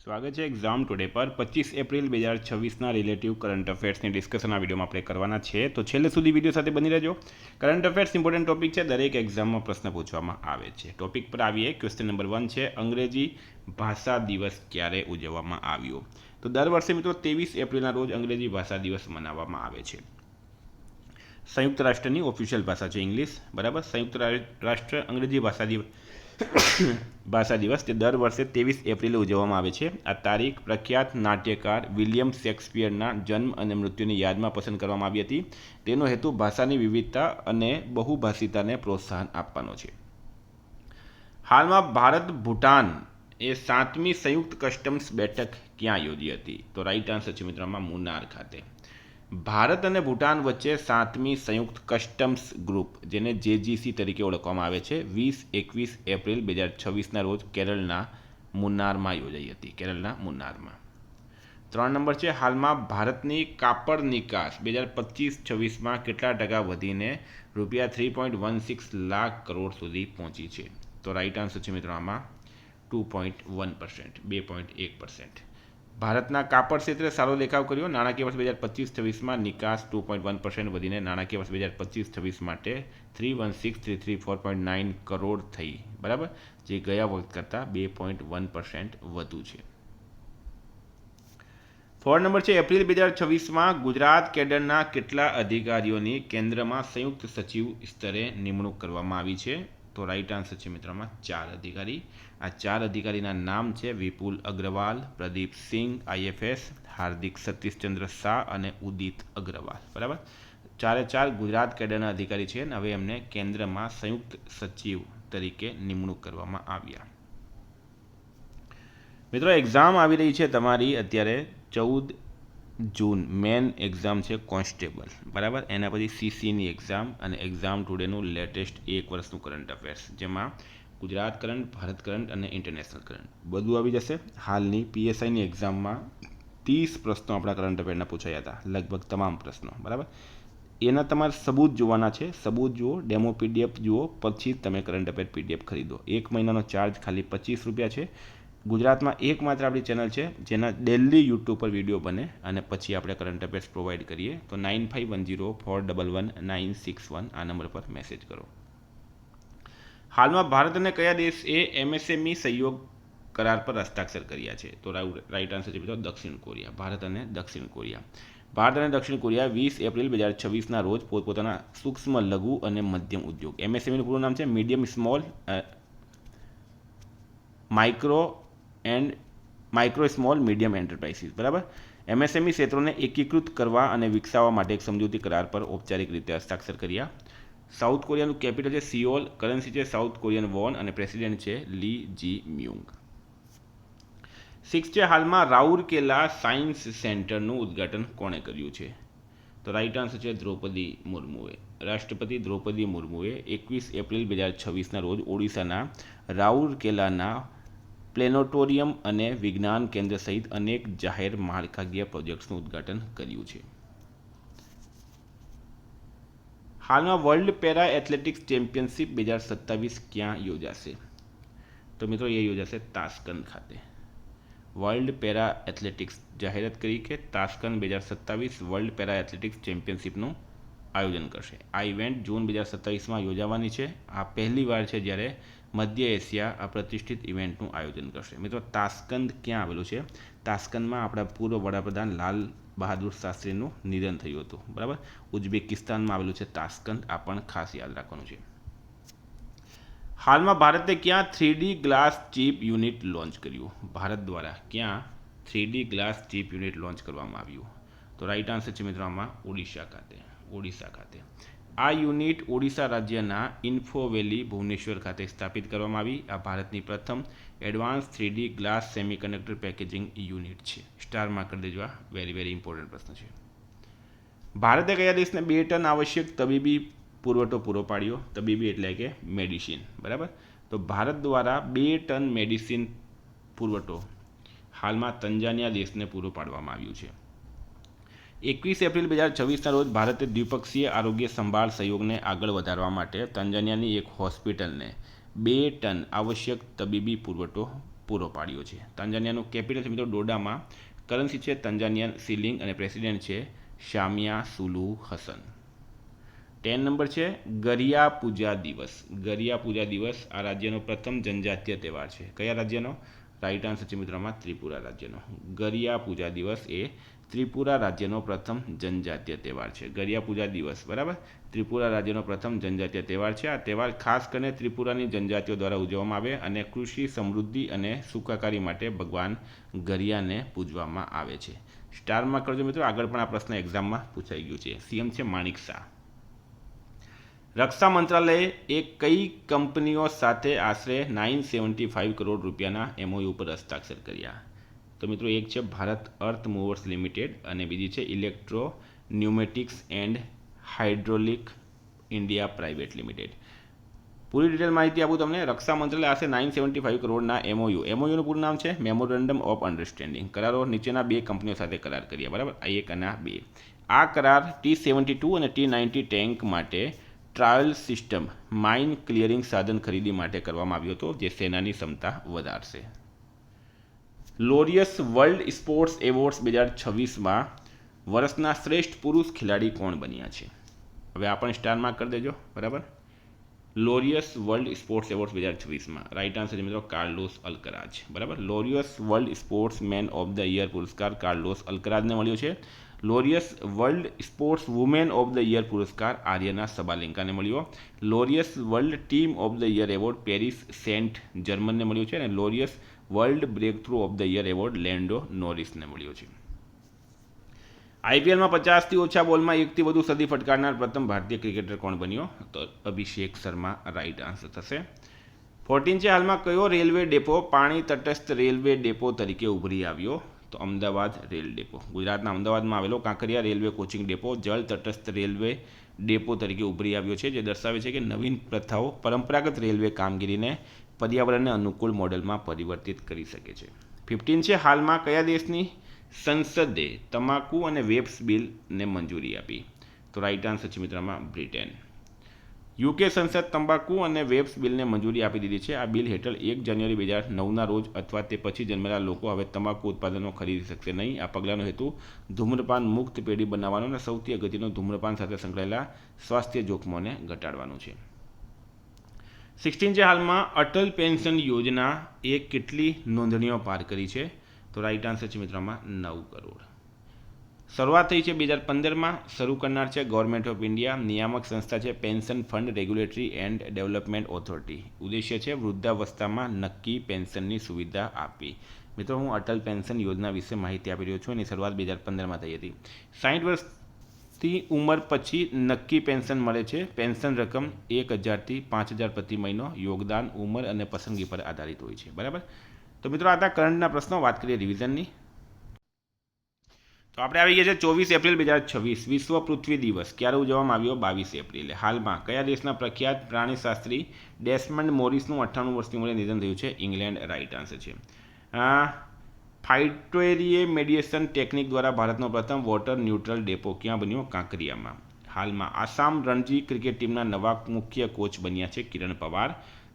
સ્વાગત છે exam today પર 25 એપ્રિલ 2026ના રિલેટિવ કરંટ અફેર્સની ડિસ્કશન આ વિડીયોમાં આપણે કરવાના છે. તો છેલ્લે સુધી વિડીયો સાથે બની રહેજો. કરંટ અફેર્સ ઇમ્પોર્ટન્ટ ટોપિક છે, દરેક એક્ઝામમાં પ્રશ્ન પૂછવામાં આવે છે. ટોપિક પર આવીએ. ક્વેશ્ચન નંબર 1 છે, અંગ્રેજી ભાષા દિવસ ક્યારે ઉજવવામાં આવ્યો? તો દર વર્ષે મિત્રો 23 એપ્રિલના રોજ અંગ્રેજી ભાષા દિવસ મનાવવામાં આવે છે. સંયુક્ત રાષ્ટ્રની ઓફિશિયલ ભાષા છે ઇંગ્લિશ, બરાબર. સંયુક્ત રાષ્ટ્ર અંગ્રેજી ભાષા દિવસ તે દર વર્ષે 23 એપ્રિલે ઉજવવામાં આવે છે. આ તારીખ પ્રખ્યાત નાટ્યકાર વિલિયમ શેક્સપિયરના જન્મ અને મૃત્યુની યાદમાં પસંદ કરવામાં આવી હતી. તેનો હેતુ ભાષાની વિવિધતા અને બહુભાષિતાને પ્રોત્સાહન આપવાનો છે. હાલમાં ભારત ભૂટાન એ 7મી સંયુક્ત કસ્ટમ્સ બેઠક ક્યાં યોજી હતી? તો રાઈટ આન્સર છે મિત્રોમાં મુન્નાર ખાતે. ભારત અને ભૂટાન વચ્ચે 7મી સંયુક્ત કસ્ટમ્સ ગ્રુપ, જેને JGC તરીકે ઓળખવામાં આવે છે, 20-21 એપ્રિલ 2026ના રોજ કેરળના મુન્નારમાં યોજાઈ હતી. કેરળના મુન્નારમાં. 3 નંબર છે, હાલમાં ભારતની કાપડ નિકાસ 2025-26માં કેટલા ટકા વધીને ₹3.16 લાખ કરોડ સુધી પહોંચી છે? તો રાઈટ આન્સર છે મિત્રો આમાં 2.1%, 2.1%. ભારતના કાપડ ક્ષેત્રે સારો દેખાવ કર્યો. નાણાકીય વર્ષ 2025-26માં નિકાસ 2.1% વધીને નાણાકીય વર્ષ 2025-26 માટે 316,334.9 કરોડ થઈ, બરાબર, જે ગયા વખત કરતાં 2.1% વધુ છે. 4 નંબર છે, એપ્રિલ 2026માં ગુજરાત કેડરના કેટલા અધિકારીઓની કેન્દ્રમાં સંયુક્ત સચિવ સ્તરે નિમણૂક કરવામાં આવી છે? તો રાઈટ આન્સર છે મિત્રોમાં 4 અધિકારી. આ 4 અધિકારીના નામ છે વિપુલ અગ્રવાલ, પ્રદીપ સિંઘ IFS, હાર્દિક સતીશચંદ્ર શાહ અને ઉદિત અગ્રવાલ, બરાબર. 4 ગુજરાત કેડરના અધિકારી છે અને હવે એમને કેન્દ્રમાં સંયુક્ત સચિવ તરીકે નિમણૂક કરવામાં આવ્યા. મિત્રો એક્ઝામ આવી રહી છે તમારી અત્યારે 14 જૂન મેન એક્ઝામ છે કોન્સ્ટેબલ, બરાબર. એના પછી CCની એક્ઝામ અને એક્ઝામ ટુડેનું લેટેસ્ટ 1 વર્ષનું કરંટ અફેર્સ, જેમાં ગુજરાત કરંટ, ભારત કરંટ અને ઇન્ટરનેશનલ કરંટ બધું આવી જશે. હાલની PSIની એક્ઝામમાં 30 પ્રશ્નો આપણા કરંટ અફેરના પૂછાયા હતા, લગભગ તમામ પ્રશ્નો, બરાબર. એના તમારે સબૂત જોવાના છે. સબૂત જુઓ, ડેમો PDF જુઓ, પછી તમે કરંટ અફેર PDF ખરીદો. 1 મહિનાનો ચાર્જ ખાલી ₹25 છે. ગુજરાતમાં એકમાત્ર આપણી ચેનલ છે જેના ડેલી YouTube પર વિડીયો બને અને પછી આપણે કરંટ અફેર્સ પ્રોવાઈડ કરીએ. તો 9510411961 આ નંબર પર મેસેજ કરો. હાલમાં ભારત અને કયા દેશે MSME સહયોગ કરાર પર હસ્તાક્ષર કર્યા છે? તો રાઈટ આન્સર છે મિત્રો દક્ષિણ કોરિયા. ભારત અને દક્ષિણ કોરિયા. ભારત અને દક્ષિણ કોરિયા 20 એપ્રિલ 2026ના રોજ પોતપોતાના સૂક્ષ્મ, લઘુ અને મધ્યમ ઉદ્યોગ, MSMEનું પૂરું નામ છે medium small micro small medium enterprises, બરાબર. MSME ક્ષેત્રોને એકીકૃત કરવા અને વિકસાવવા માટે એક સમજૂતી કરાર પર ઔપચારિક રીતે હસ્તાક્ષર કર્યા. સાઉથ કોરિયાનું કેપિટલ છે સિયોલ, કરન્સી છે સાઉથ કોરિયન વોન અને પ્રેસિડેન્ટ છે લી જી મ્યુંગ. 6 છે, હાલમાં રાઉરકેલા સાયન્સ સેન્ટરનું ઉદ્ઘાટન કોણે કર્યું છે? તો રાઈટ આન્સર છે દ્રૌપદી મુર્મુએ. રાષ્ટ્રપતિ દ્રૌપદી મુર્મુએ 21 એપ્રિલ 2026ના રોજ ઓડિશાના રાઉરકેલાના પ્લેનેટોરિયમ અને વિજ્ઞાન કેન્દ્ર સહિત અનેક જાહેર માળખાકીય પ્રોજેક્ટ્સનું ઉદ્ઘાટન કર્યું છે. હાલમાં વર્લ્ડ પેરા એથ્લેટિક્સ ચેમ્પિયનશિપ 2027 ક્યાં યોજાશે? તો મિત્રો એ યોજાશે તાશ્કંદ ખાતે. વર્લ્ડ પેરા એથ્લેટિક્સ જાહેરાત કરી કે તાશ્કંદ 2027 વર્લ્ડ પેરા એથ્લેટિક્સ ચેમ્પિયનશિપનું આયોજન કરશે. આ ઇવેન્ટ જૂન 2027માં યોજાવાની છે. આ પહેલી વાર છે જ્યારે મધ્ય એશિયા આ પ્રતિષ્ઠિત ઇવેન્ટનું આયોજન કરશે. મિત્રો તાશ્કંદ ક્યાં આવેલું છે? તાશ્કંદમાં આપણા પૂર્વ વડાપ્રધાન લાલ બહાદુર શાસ્ત્રીનું નિધન થયું હતું, બરાબર. ઉઝબેકિસ્તાનમાં આવેલું છે તાશ્કંદ. આ પણ ખાસ યાદ રાખવાનું છે. હાલમાં ભારતે ક્યાં 3D glass chip unit launch કર્યું? ભારત દ્વારા ક્યાં 3D glass chip unit launch કરવામાં આવ્યું? તો રાઈટ આન્સર છે મિત્રો આમાં ઓડિશા ખાતે. આ યુનિટ ઓડિશા રાજ્યના ઇન્ફોવેલી ભુવનેશ્વર ખાતે સ્થાપિત કરવામાં આવી. આ ભારતની પ્રથમ advance 3D glass semiconductor packaging unit છે. સ્ટારમાં કરી દેજો, આ વેરી ઇમ્પોર્ટન્ટ પ્રશ્ન છે. ભારતે કયા દેશને 2 ટન આવશ્યક તબીબી પુરવઠો પૂરો પાડ્યો? તબીબી એટલે કે મેડિસિન, બરાબર. તો ભારત દ્વારા 2 ટન મેડિસિન પુરવઠો હાલમાં તંજાનિયા દેશને પૂરો પાડવામાં આવ્યું છે. 21 એપ્રિલ 2026ના રોજ ભારતે દ્વિપક્ષીય આરોગ્ય સંભાળ સહયોગને આગળ વધારવા માટે તંજાનિયાની એક હોસ્પિટલને 2 ટન આવશ્યક તબીબી પુરવઠો પૂરો પાડ્યો છે. તાંજાનિયાનું કેપિટલ છે મિત્રો ડોડામાં, કરન્સી છે તંજાનિયન સિલિંગ અને પ્રેસિડેન્ટ છે શામિયા સુલુ હસન. 10 નંબર છે ગરિયા પૂજા દિવસ. ગરિયા પૂજા દિવસ આ રાજ્યનો પ્રથમ જનજાતીય તહેવાર છે. કયા રાજ્યનો? રાઈટ આન્સર છે મિત્રોમાં ત્રિપુરા રાજ્યનો. ગરિયા પૂજા દિવસ એ ત્રિપુરા રાજ્યનો પ્રથમ જનજાતીય તહેવાર છે. ગરિયા પૂજા દિવસ બરાબર ત્રિપુરા રાજ્યનો પ્રથમ જનજાતીય તહેવાર છે. આ તહેવાર ખાસ કરીને ત્રિપુરાની જનજાતિઓ દ્વારા ઉજવવામાં આવે અને કૃષિ સમૃદ્ધિ અને સુખાકારી માટે ભગવાન ગરિયાને પૂજવામાં આવે છે. સ્ટારમાં કરજો મિત્રો, આગળ પણ આ પ્રશ્ન એક્ઝામમાં પૂછાઈ ગયું છે. સીએમ છે માણિક શાહ. રક્ષા મંત્રાલયે એક કઈ કંપનીઓ સાથે આશરે 975 કરોડ રૂપિયાના એમઓયુ ઉપર હસ્તાક્ષર કર્યા? તો મિત્રો એક છે ભારત અર્થ મૂવર્સ લિમિટેડ અને બીજી છે electro pneumatics and hydraulic India private limited. પૂરી ડિટેલ માહિતી આપું તમને. રક્ષા મંત્રાલય આશરે 975 કરોડના એમઓયુનું પૂરું નામ છે મેમોરેન્ડમ ઓફ અન્ડરસ્ટેન્ડિંગ. કરારો નીચેના બે કંપનીઓ સાથે કરાર કર્યા બરાબર, આ એક અને આ બે. આ કરાર T-72 અને T-90 ટેન્ક માટે ટ્રાયલ સિસ્ટમ માઇન ક્લિયરિંગ સાધન ખરીદી માટે કરવામાં આવ્યો હતો, જે સેનાની ક્ષમતા વધારશે. લોરિયસ વર્લ્ડ સ્પોર્ટ્સ એવોર્ડ્સ 2026માં વર્ષના શ્રેષ્ઠ પુરુષ ખેલાડી કોણ બન્યા છે? હવે આ પણ સ્ટારમાં કરી દેજો બરાબર. લોરિયસ વર્લ્ડ સ્પોર્ટ્સ એવોર્ડ્સ 2026માં રાઇટ આન્સર છે મિત્રો કાર્લોસ અલ્કરાજ બરાબર. Laureus World Sports Man of the Year પુરસ્કાર કાર્લોસ અલ્કરાજને મળ્યો છે. Laureus World Sports Woman of the Year પુરસ્કાર આર્યના સબાલેન્કાને મળ્યો. Laureus World Team of the Year award Paris Saint જર્મનને મળ્યો છે અને Laureus World Breakthrough of the Year award Lando નોરિસને મળ્યો છે. આઈપીએલમાં 50થી ઓછા બોલમાં એકથી વધુ સદી ફટકારનાર પ્રથમ ભારતીય ક્રિકેટર કોણ બન્યો? તો અભિષેક શર્મા રાઇટ આન્સર થશે. 14 છે હાલમાં કયો રેલવે ડેપો પાણી તટસ્થ રેલવે ડેપો તરીકે ઉભરી આવ્યો? તો અમદાવાદ રેલ ડેપો. ગુજરાતના અમદાવાદમાં આવેલો કાંકરિયા રેલવે કોચિંગ ડેપો જળ તટસ્થ રેલવે ડેપો તરીકે ઉભરી આવ્યો છે, જે દર્શાવે છે કે નવીન પ્રથાઓ પરંપરાગત રેલવે કામગીરીને પર્યાવરણને અનુકૂળ મોડેલમાં પરિવર્તિત કરી શકે છે. 15 છે હાલમાં કયા દેશની સંસદે તમાકુ અને વેપ્સ બિલને મંજૂરી આપી? તો રાઇટ આન્સર છે મિત્રમાં બ્રિટેન. યુકે સંસદ તંબાકુ અને વેપ્સ બિલને મંજૂરી આપી દીધી છે. આ બિલ હેઠળ 1 જાન્યુઆરી 2009ના રોજ અથવા તે પછી જન્મેલા લોકો હવે તમાકુ ઉત્પાદનો ખરીદી શકશે નહીં. આ પગલાંનો હેતુ ધૂમ્રપાન મુક્ત પેઢી બનાવવાનો અને સૌથી અગત્યનો ધૂમ્રપાન સાથે સંકળાયેલા સ્વાસ્થ્ય જોખમોને ઘટાડવાનું છે. 16 છે હાલમાં અટલ પેન્શન યોજના એ કેટલી નોંધણીઓ પાર કરી છે? તો રાઇટ આન્સર છે મિત્રોમાં 9 કરોડ. શરૂઆત થઈ છે 2015માં. શરૂ કરનાર છે ગવર્મેન્ટ ઓફ ઇન્ડિયા. નિયામક સંસ્થા છે pension fund regulatory and development authority. ઉદ્દેશ્ય છે વૃદ્ધાવસ્થામાં નક્કી પેન્શનની સુવિધા આપવી. મિત્રો હું અટલ પેન્શન યોજના વિશે માહિતી આપી રહ્યો છું. એની શરૂઆત 2015માં થઈ હતી. 60 વર્ષથી ઉંમર પછી નક્કી પેન્શન મળે છે. પેન્શન રકમ 1000થી 5000 પ્રતિ મહિનો યોગદાન, ઉંમર અને પસંદગી પર આધારિત હોય છે બરાબર. તો મિત્રો આ હતા કરંટના પ્રશ્નો. વાત કરીએ રિવિઝનની. તો આપણે આવી ગયા છે 24 એપ્રિલ 2026 વિશ્વ પૃથ્વી દિવસ ક્યારે ઉજવવામાં આવ્યો? 22 એપ્રિલે. હાલમાં કયા દેશના પ્રખ્યાત પ્રાણીશાસ્ત્રી ડેસ્મન્ડ મોરિસનું 98 વર્ષની ઉંમરે નિધન થયું છે? ઇંગ્લેન્ડ રાઇટ આન્સર છે. ફાઇટોરિમેડિએશન ટેકનિક દ્વારા ભારતનો પ્રથમ વોટર ન્યુટ્રલ ડેપો ક્યાં બન્યો? કાંકરિયામાં. હાલમાં આસામ રણજી ક્રિકેટ ટીમના નવા મુખ્ય કોચ બન્યા છે કિરણ પવાર.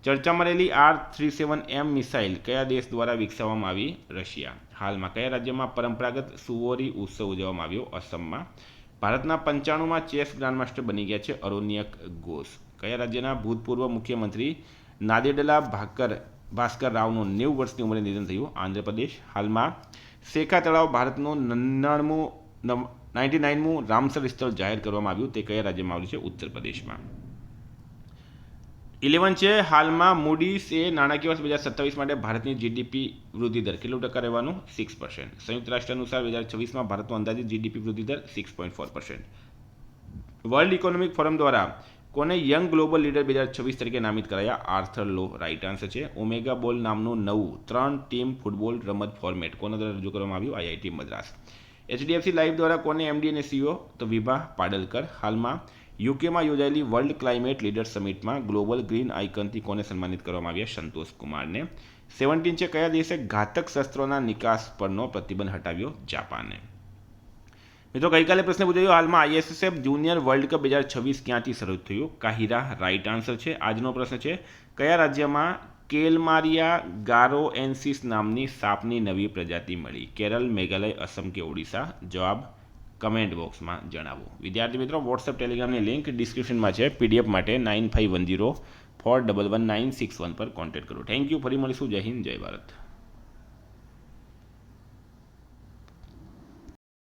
ચર્ચામાં રહેલી R-37M મિસાઇલ કયા દેશ દ્વારા વિકસાવવામાં આવી? રશિયા. હાલમાં કયા રાજ્યમાં પરંપરાગત સુવોરી ઉત્સવ ઉજવવામાં આવ્યો? અસમમાં. ભારતના 95માં ચેસ ગ્રાન્ડમાસ્ટર બની ગયા છે અરોન્યક ઘોષ. કયા રાજ્યના ભૂતપૂર્વ મુખ્યમંત્રી નાદેડલા ભાસ્કર રાવનું 90 વર્ષની ઉંમરે નિધન થયું? આંધ્રપ્રદેશ. હાલમાં શેખા તળાવ ભારતનું 99મું રામસર સ્થળ જાહેર કરવામાં આવ્યું, તે કયા રાજ્યમાં આવેલું છે? ઉત્તર પ્રદેશમાં. 11 છે હાલમાં મૂડીઝ એ નાણાકીય વર્ષ 2027 માટે ભારતની જીડીપી વૃદ્ધિ દર કેટલું ટકા રહેવાનું? 6%. સંયુક્ત રાષ્ટ્ર અનુસાર 2026માં ભારતનો અંદાજિત જીડીપી વૃદ્ધિ દર 6.4%. વર્લ્ડ ઇકોનોમિક ફોરમ દ્વારા કોને યંગ ગ્લોબલ લીડર 2026 તરીકે નામિત કરાયા? આર્થર લો રાઇટ આન્સર છે. ઓમેગા બોલ નામનું નવું 3 ટીમ ફૂટબોલ રમત ફોર્મેટ કોના દ્વારા રજૂ કરવામાં આવ્યું? આઈઆઈટી મદ્રાસ. HDFC લાઈફ દ્વારા કોને MD અને CEO? તો વિભા પાડલકર. હાલમાં યુકેમાં યોજાયેલી વર્લ્ડ ક્લાઇમેટ લીડર સમિટમાં ગ્લોબલ ગ્રીન આઇકનથી કોને સન્માનિત કરવામાં આવ્યા? સંતોષ કુમારને. 17 છે કયા દેશે ઘાતક શસ્ત્રોના નિકાસ પરનો પ્રતિબંધ હટાવ્યો? જાપાને. મિત્રો ગઈકાલે પ્રશ્ન પૂછાયો હાલમાં ISSF જુનિયર વર્લ્ડ કપ 2026 ક્યાંથી શરૂ થયું? કાહિરા રાઇટ આન્સર છે. આજનો પ્રશ્ન છે કયા રાજ્યમાં કેલમારિયા ગારોએન્સિસ નામની સાપની નવી પ્રજાતિ મળી? કેરળ, મેઘાલય, અસમ કે ઓડિશા? જવાબ કમેન્ટ બોક્સમાં જણાવો. વિદ્યાર્થી મિત્રો, વોટ્સએપ ટેલિગ્રામની લિંક ડિસ્ક્રિપ્શનમાં છે. PDF માટે 9510411961 પર કોન્ટેક્ટ કરો. Thank you. ફરી મળીશું. જય હિન્દ, જય ભારત.